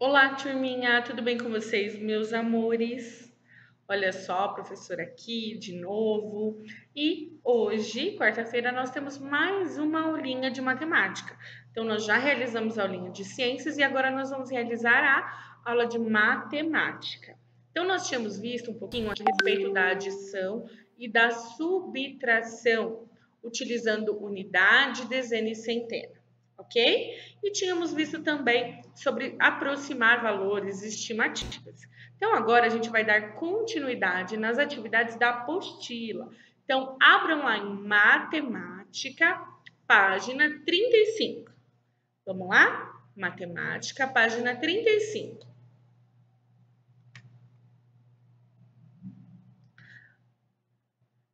Olá, turminha, tudo bem com vocês, meus amores? Olha só, a professora aqui de novo. E hoje, quarta-feira, nós temos mais uma aulinha de matemática. Então, nós já realizamos a aulinha de ciências e agora nós vamos realizar a aula de matemática. Então, nós tínhamos visto um pouquinho a respeito da adição e da subtração, utilizando unidade, dezena e centena, ok? E tínhamos visto também sobre aproximar valores estimativas. Então, agora a gente vai dar continuidade nas atividades da apostila. Então, abram lá em matemática, página 35. Vamos lá? Matemática, página 35.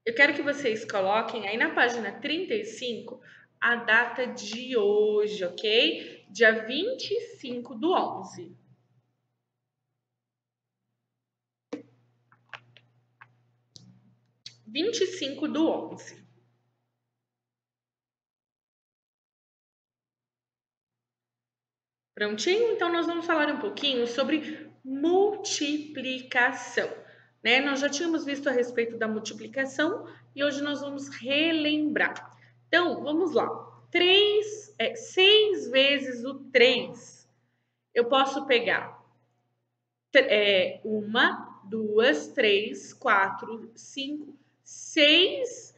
Eu quero que vocês coloquem aí na página 35 a data de hoje, ok? Dia 25 do 11. 25 do 11. Prontinho? Então, nós vamos falar um pouquinho sobre multiplicação, né? Nós já tínhamos visto a respeito da multiplicação e hoje nós vamos relembrar. Então, vamos lá. 6 vezes o 3. Eu posso pegar 1, 2, 3, 4, 5, 6,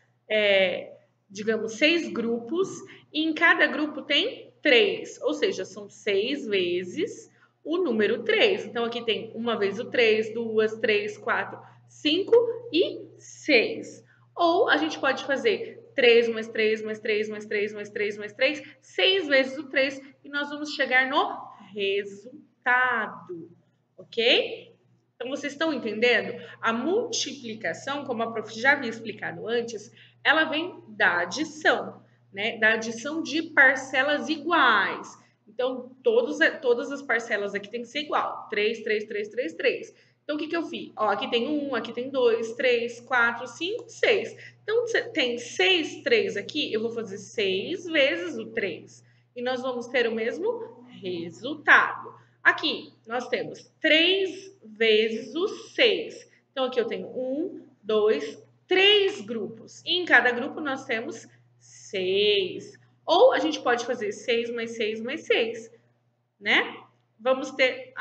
digamos, 6 grupos, e em cada grupo tem 3, ou seja, são 6 vezes o número 3. Então, aqui tem uma vez o 3, 2, 3, 4, 5 e 6. Ou a gente pode fazer 3 mais 3, mais 3, mais 3, mais 3, mais 3, 6 vezes o 3, e nós vamos chegar no resultado, ok? Então, vocês estão entendendo? A multiplicação, como a prof já havia explicado antes, ela vem da adição, né? Da adição de parcelas iguais. Então, todas as parcelas aqui tem que ser igual. 3, 3, 3, 3, 3. Então, o que eu fiz? Ó, aqui tem 1, aqui tem 2, 3, 4, 5, 6. Então, tem 6 3 aqui, eu vou fazer 6 vezes o 3. E nós vamos ter o mesmo resultado. Aqui, nós temos 3 vezes o 6. Então, aqui eu tenho 1, 2, 3 grupos. E em cada grupo nós temos 6. Ou a gente pode fazer 6 mais 6 mais 6, né? Vamos ter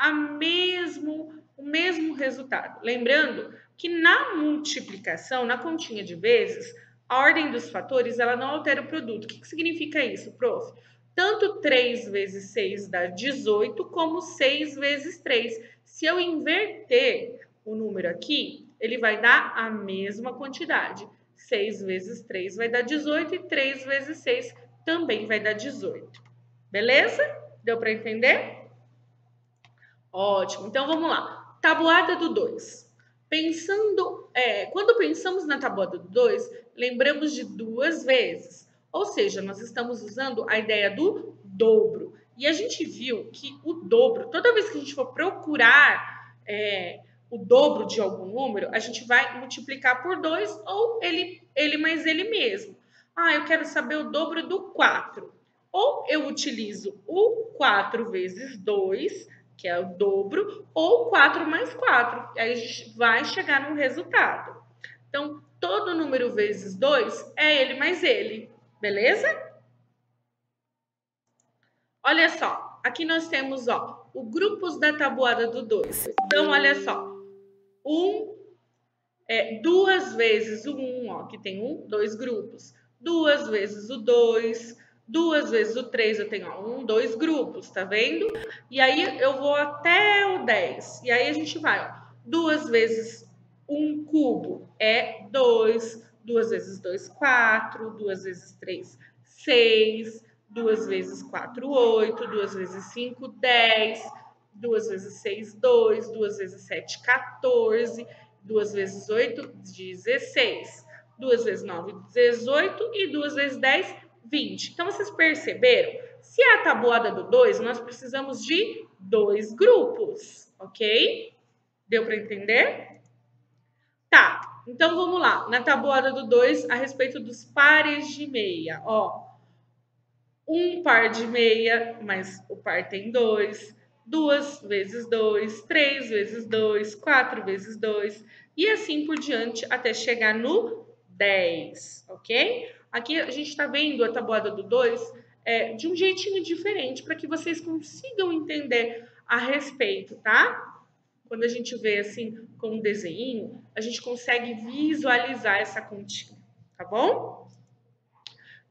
o mesmo resultado. Lembrando que na multiplicação, na continha de vezes, a ordem dos fatores ela não altera o produto. O que significa isso, prof? Tanto 3 vezes 6 dá 18, como 6 vezes 3. Se eu inverter o número aqui, ele vai dar a mesma quantidade. 6 vezes 3 vai dar 18 e 3 vezes 6 também vai dar 18. Beleza? Deu para entender? Ótimo. Então vamos lá. Tabuada do 2. Quando pensamos na tabuada do 2, lembramos de duas vezes. Ou seja, nós estamos usando a ideia do dobro. E a gente viu que o dobro, toda vez que a gente for procurar o dobro de algum número, a gente vai multiplicar por 2 ou ele mais ele mesmo. Ah, eu quero saber o dobro do 4. Ou eu utilizo o 4 vezes 2, que é o dobro, ou 4 mais 4. Aí a gente vai chegar num resultado. Então, todo número vezes 2 é ele mais ele, beleza? Olha só, aqui nós temos, ó, os grupos da tabuada do 2. Então, olha só, 2 vezes o 1, ó, que tem 2 grupos. 2 vezes o 2, 2 vezes o 3, eu tenho, ó, 2 grupos, tá vendo? E aí eu vou até o 10. E aí a gente vai, ó, 2 vezes 1 cubo é 2, 2 vezes 2, 4, 2 vezes 3, 6, 2 vezes 4, 8, 2 vezes 5, 10, 2 vezes 6, 2, 2 vezes 7, 14, 2 vezes 8, 16. 2 vezes 9, 18. E 2 vezes 10, 20. Então, vocês perceberam? Se é a tabuada do 2, nós precisamos de 2 grupos, ok? Deu para entender? Tá, então vamos lá. Na tabuada do 2, a respeito dos pares de meia. Ó, um par de meia, mas o par tem 2. 2 vezes 2, 3 vezes 2, 4 vezes 2, e assim por diante até chegar no 10, ok? Aqui a gente está vendo a tabuada do 2 de um jeitinho diferente para que vocês consigam entender a respeito, tá? Quando a gente vê assim com um desenho, a gente consegue visualizar essa continha, tá bom?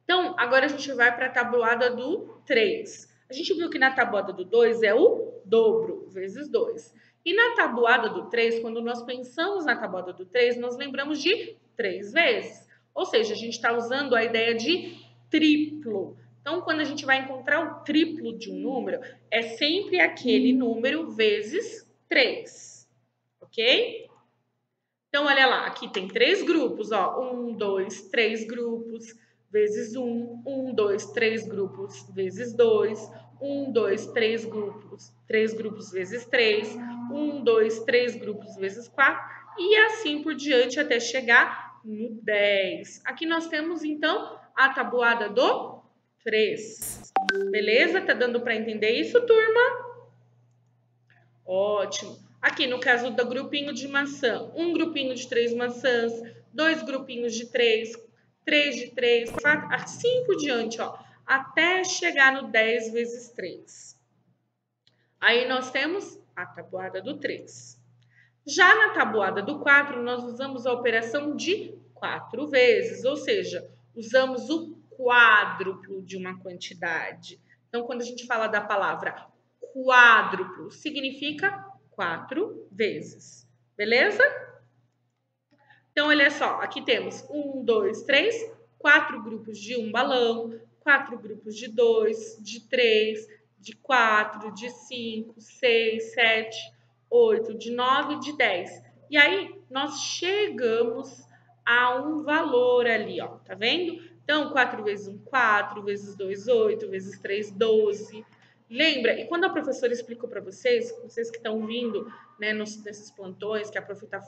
Então, agora a gente vai para a tabuada do 3. A gente viu que na tabuada do 2 é o dobro, vezes 2. E na tabuada do 3, quando nós pensamos na tabuada do 3, nós lembramos de 3 vezes. Ou seja, a gente está usando a ideia de triplo. Então, quando a gente vai encontrar o triplo de um número, é sempre aquele número vezes 3. Ok? Então, olha lá, aqui tem 3 grupos, ó. 1, 2, 3 grupos vezes 1. 1, 2, 3 grupos vezes 2. 1, 2, 3 grupos. 3 grupos vezes 3. 1, 2, 3 grupos vezes 4. E assim por diante até chegar no 10. Aqui nós temos, então, a tabuada do 3. Beleza? Tá dando para entender isso, turma? Ótimo. Aqui no caso do grupinho de maçã, um grupinho de 3 maçãs, 2 grupinhos de 3, 3 de 3, 4, assim por diante, ó, até chegar no 10 vezes 3. Aí nós temos a tabuada do 3. Já na tabuada do 4, nós usamos a operação de 4 vezes, ou seja, usamos o quádruplo de uma quantidade. Então, quando a gente fala da palavra quádruplo, significa 4 vezes. Beleza? Então, olha só, aqui temos 1, 2, 3, 4 grupos de um balão, 4 grupos de 2, de 3, de 4, de 5, 6, 7, 8, de 9, de 10. E aí, nós chegamos a um valor ali, ó, tá vendo? Então, 4 vezes 1, 4, vezes 2, 8, vezes 3, 12. Lembra? E quando a professora explicou para vocês que estão vindo, né, nesses plantões que a prof está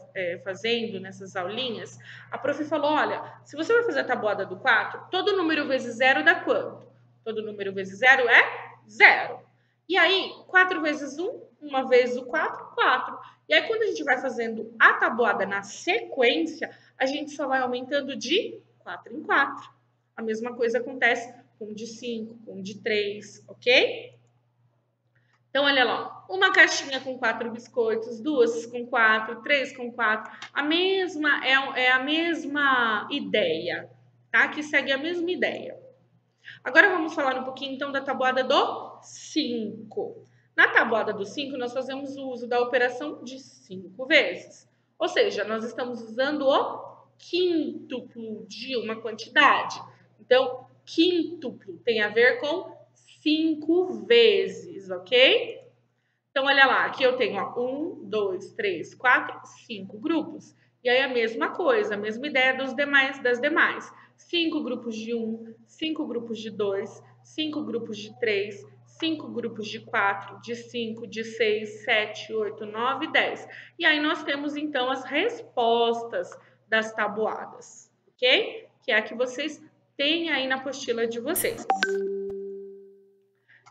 fazendo, nessas aulinhas, a prof falou, olha, se você vai fazer a tabuada do 4, todo número vezes zero dá quanto? Todo número vezes zero é zero. E aí, 4 vezes 1, uma vez o 4, 4. E aí, quando a gente vai fazendo a tabuada na sequência, a gente só vai aumentando de 4 em 4. A mesma coisa acontece com o de 5, com o de 3, ok? Então, olha lá, uma caixinha com 4 biscoitos, 2 com 4, 3 com 4. É a mesma ideia, tá? Que segue a mesma ideia. Agora vamos falar um pouquinho então da tabuada do 5. Na tabuada do 5, nós fazemos o uso da operação de 5 vezes. Ou seja, nós estamos usando o quíntuplo de uma quantidade. Então, quíntuplo tem a ver com 5 vezes, ok? Então, olha lá, aqui eu tenho 1, 2, 3, 4, 5 grupos. E aí a mesma coisa, a mesma ideia das demais. 5 grupos de 1, 5 grupos de 2, 5 grupos de 3, 5 grupos de 4, de 5, de 6, 7, 8, 9, 10. E aí nós temos então as respostas das tabuadas, ok? Que é a que vocês têm aí na apostila de vocês.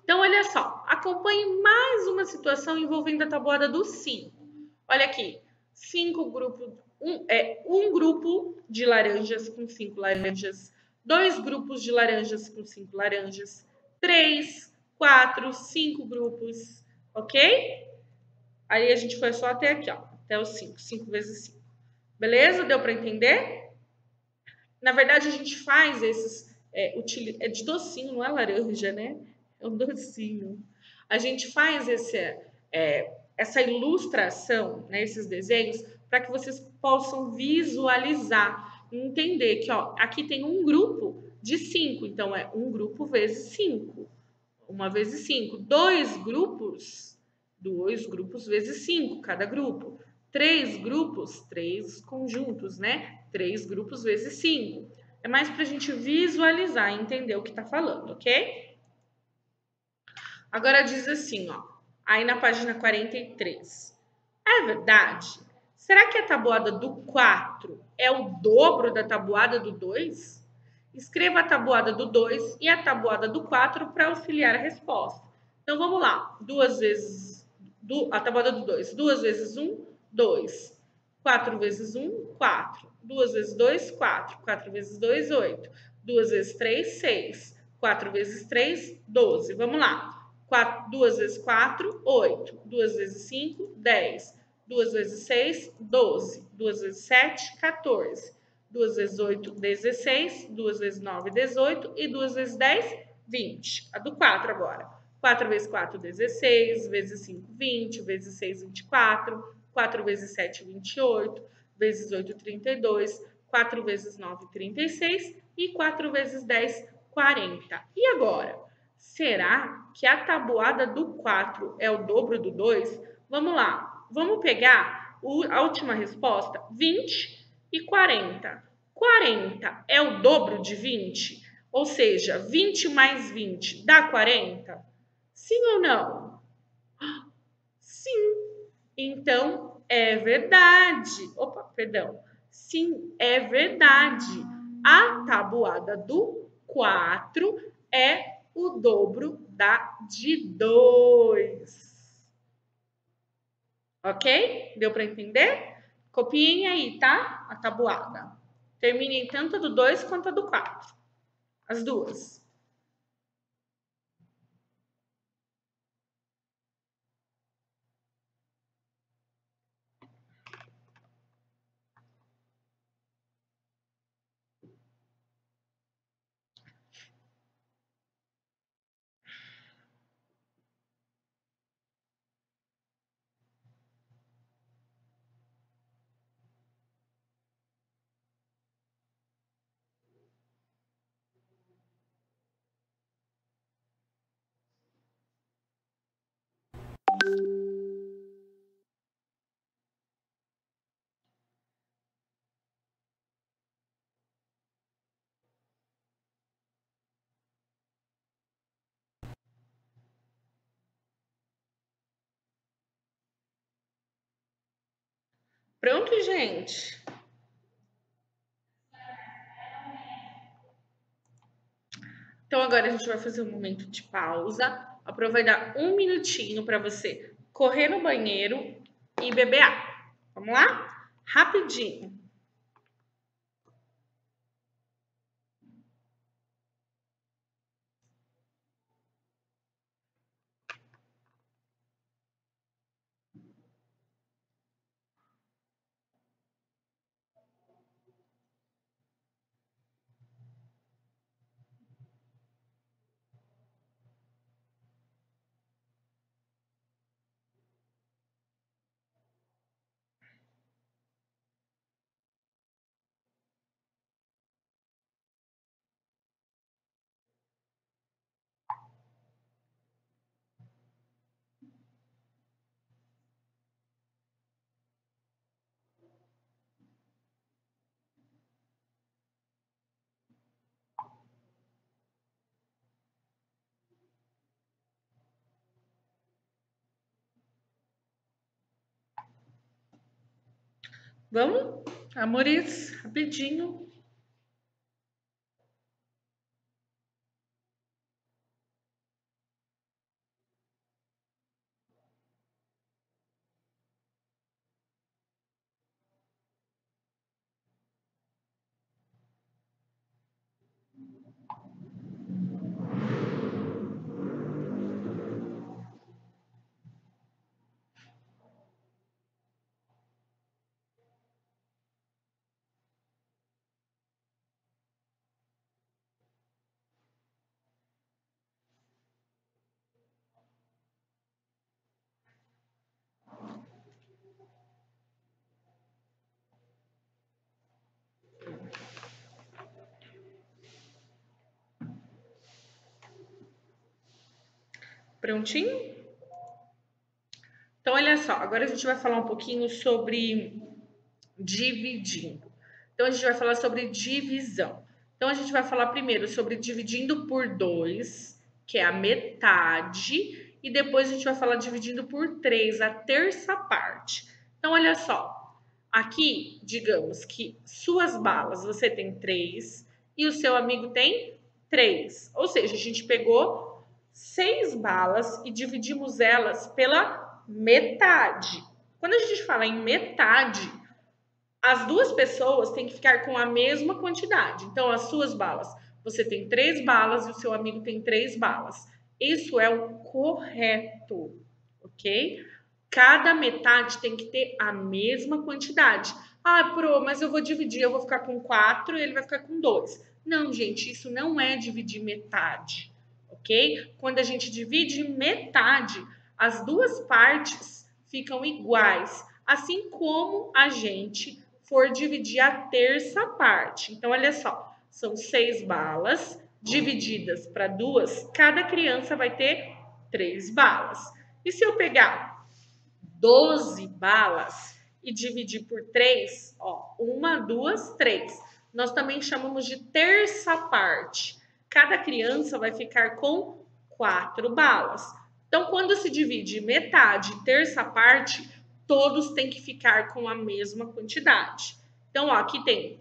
Então, olha só, acompanhe mais uma situação envolvendo a tabuada do 5. Olha aqui, 5 grupos, um grupo de laranjas com 5 laranjas, 2 grupos de laranjas com 5 laranjas, 3, 4, 5 grupos, ok? Aí a gente foi só até aqui, ó, até os 5, 5 vezes 5. Beleza? Deu para entender? Na verdade, a gente faz esses, é de docinho, não é laranja, né? É um docinho. A gente faz essa ilustração, né, esses desenhos, para que vocês possam visualizar e entender que, ó, aqui tem um grupo de 5, então é um grupo vezes 5. Uma vezes 5. Dois grupos vezes 5, cada grupo. 3 grupos, 3 conjuntos, né? 3 grupos vezes 5. É mais para a gente visualizar e entender o que está falando, ok? Agora diz assim, ó, aí na página 43. É verdade? Será que a tabuada do 4 é o dobro da tabuada do 2? Escreva a tabuada do 2 e a tabuada do 4 para auxiliar a resposta. Então, vamos lá. A tabuada do 2. 2 vezes 1, 2. 4 vezes 1, 4. 2 vezes 2, 4. 4 vezes 2, 8. 2 vezes 3, 6. 4 vezes 3, 12. Vamos lá. 2 vezes 4, 8. 2 vezes 5, 10. 2 vezes 6, 12. 2 vezes 7, 14. 2 vezes 8, 16. 2 vezes 9, 18. E 2 vezes 10, 20. A do 4 agora. 4 vezes 4, 16. Vezes 5, 20. Vezes 6, 24. 4 vezes 7, 28. Vezes 8, 32. 4 vezes 9, 36. E 4 vezes 10, 40. E agora? Será que a tabuada do 4 é o dobro do 2? Vamos lá. Vamos pegar a última resposta, 20 e 40. 40 é o dobro de 20? Ou seja, 20 mais 20 dá 40? Sim ou não? Sim. Então, é verdade. Opa, perdão. Sim, é verdade. A tabuada do 4 é o dobro da de 2. Ok? Deu para entender? Copiem aí, tá? A tabuada. Terminem tanto a do 2 quanto a do 4. As duas. Pronto, gente? Então, agora a gente vai fazer um momento de pausa. Aproveitar um minutinho para você correr no banheiro e beber água. Vamos lá? Rapidinho. Vamos? Amores, rapidinho. Prontinho? Então, olha só, agora a gente vai falar um pouquinho sobre dividindo. Então, a gente vai falar sobre divisão. Então, a gente vai falar primeiro sobre dividindo por 2, que é a metade, e depois a gente vai falar dividindo por 3, a terça parte. Então, olha só, aqui, digamos que suas balas você tem 3 e o seu amigo tem 3. Ou seja, a gente pegou 6 balas e dividimos elas pela metade. Quando a gente fala em metade, as duas pessoas têm que ficar com a mesma quantidade. Então, as suas balas, você tem 3 balas e o seu amigo tem 3 balas. Isso é o correto, ok? Cada metade tem que ter a mesma quantidade. Ah, Pro, mas eu vou dividir, eu vou ficar com 4 e ele vai ficar com 2. Não, gente, isso não é dividir metade, ok? Quando a gente divide metade, as duas partes ficam iguais, assim como a gente for dividir a terça parte. Então, olha só, são 6 balas divididas para duas, cada criança vai ter 3 balas. E se eu pegar 12 balas e dividir por 3, ó, 1, 2, 3. Nós também chamamos de terça parte. Cada criança vai ficar com 4 balas. Então, quando se divide metade, terça parte, todos têm que ficar com a mesma quantidade. Então, ó, aqui tem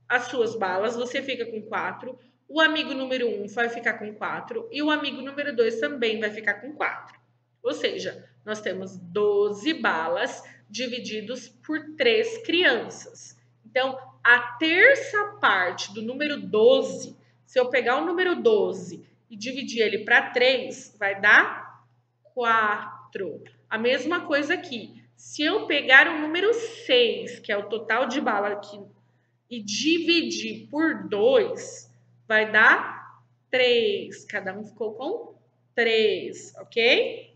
as suas balas, você fica com 4, o amigo número 1 vai ficar com 4 e o amigo número 2 também vai ficar com 4. Ou seja, nós temos 12 balas divididos por 3 crianças. Então, a terça parte do número 12, se eu pegar o número 12 e dividir ele para 3, vai dar 4. A mesma coisa aqui. Se eu pegar o número 6, que é o total de bala aqui, e dividir por 2, vai dar 3. Cada um ficou com 3, ok?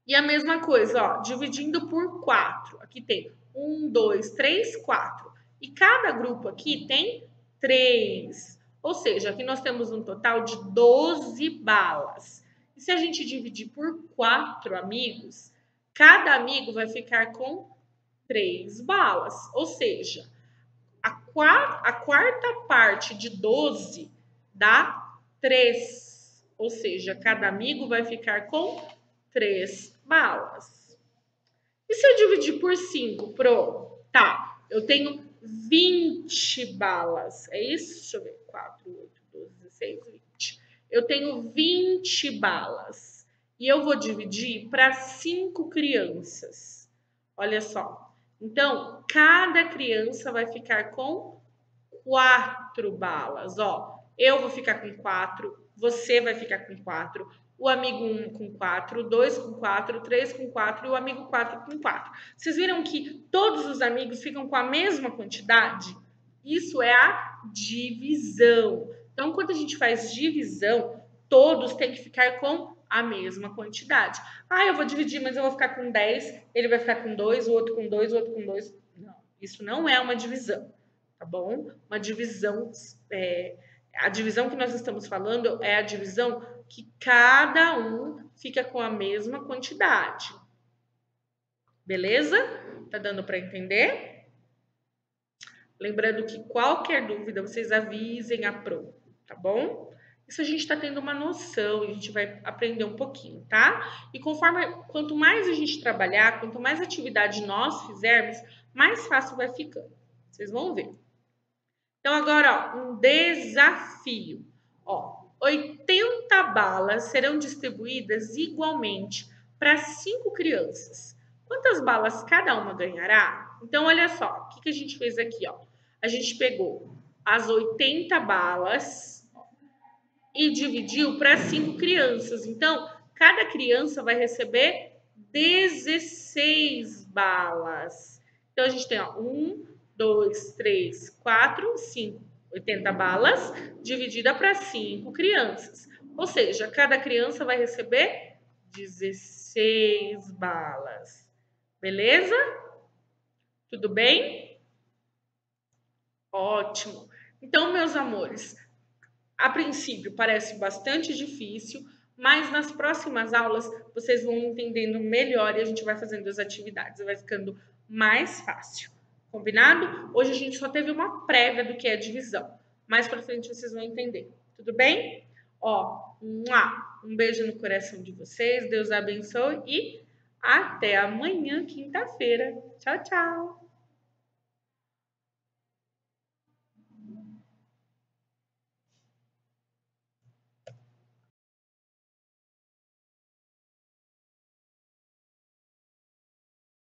E a mesma coisa, ó, dividindo por 4. Aqui tem 1, 2, 3, 4. E cada grupo aqui tem 3. Ou seja, aqui nós temos um total de 12 balas. E se a gente dividir por 4 amigos, cada amigo vai ficar com 3 balas. Ou seja, a quarta parte de 12 dá 3. Ou seja, cada amigo vai ficar com 3 balas. E se eu dividir por 5, Pro? Tá, eu tenho 20 balas. É isso? Deixa eu ver. 4, 8, 12, 16, 20. Eu tenho 20 balas. E eu vou dividir para 5 crianças. Olha só. Então, cada criança vai ficar com 4 balas. Ó, eu vou ficar com 4, você vai ficar com 4, o amigo 1 com 4, 2 com 4, 3 com 4 e o amigo 4 com 4. Vocês viram que todos os amigos ficam com a mesma quantidade? Isso é a divisão. Então, quando a gente faz divisão, todos têm que ficar com a mesma quantidade. Ah, eu vou dividir, mas eu vou ficar com 10, ele vai ficar com 2, o outro com 2, o outro com 2. Não, isso não é uma divisão, tá bom? Uma divisão, a divisão que nós estamos falando é a divisão que cada um fica com a mesma quantidade. Beleza? Tá dando para entender? Lembrando que qualquer dúvida, vocês avisem a Pro, tá bom? Isso a gente está tendo uma noção, a gente vai aprender um pouquinho, tá? E quanto mais a gente trabalhar, quanto mais atividade nós fizermos, mais fácil vai ficando. Vocês vão ver. Então, agora, ó, um desafio. Ó, 80 balas serão distribuídas igualmente para 5 crianças. Quantas balas cada uma ganhará? Então, olha só, o que a gente fez aqui, ó? A gente pegou as 80 balas e dividiu para 5 crianças. Então, cada criança vai receber 16 balas. Então, a gente tem, ó, 1, 2, 3, 4, 5. 80 balas dividida para 5 crianças. Ou seja, cada criança vai receber 16 balas. Beleza? Tudo bem? Ótimo. Então, meus amores, a princípio parece bastante difícil, mas nas próximas aulas vocês vão entendendo melhor e a gente vai fazendo as atividades, vai ficando mais fácil. Combinado? Hoje a gente só teve uma prévia do que é divisão. Mais pra frente vocês vão entender. Tudo bem? Ó, um beijo no coração de vocês, Deus abençoe e até amanhã, quinta-feira. Tchau, tchau!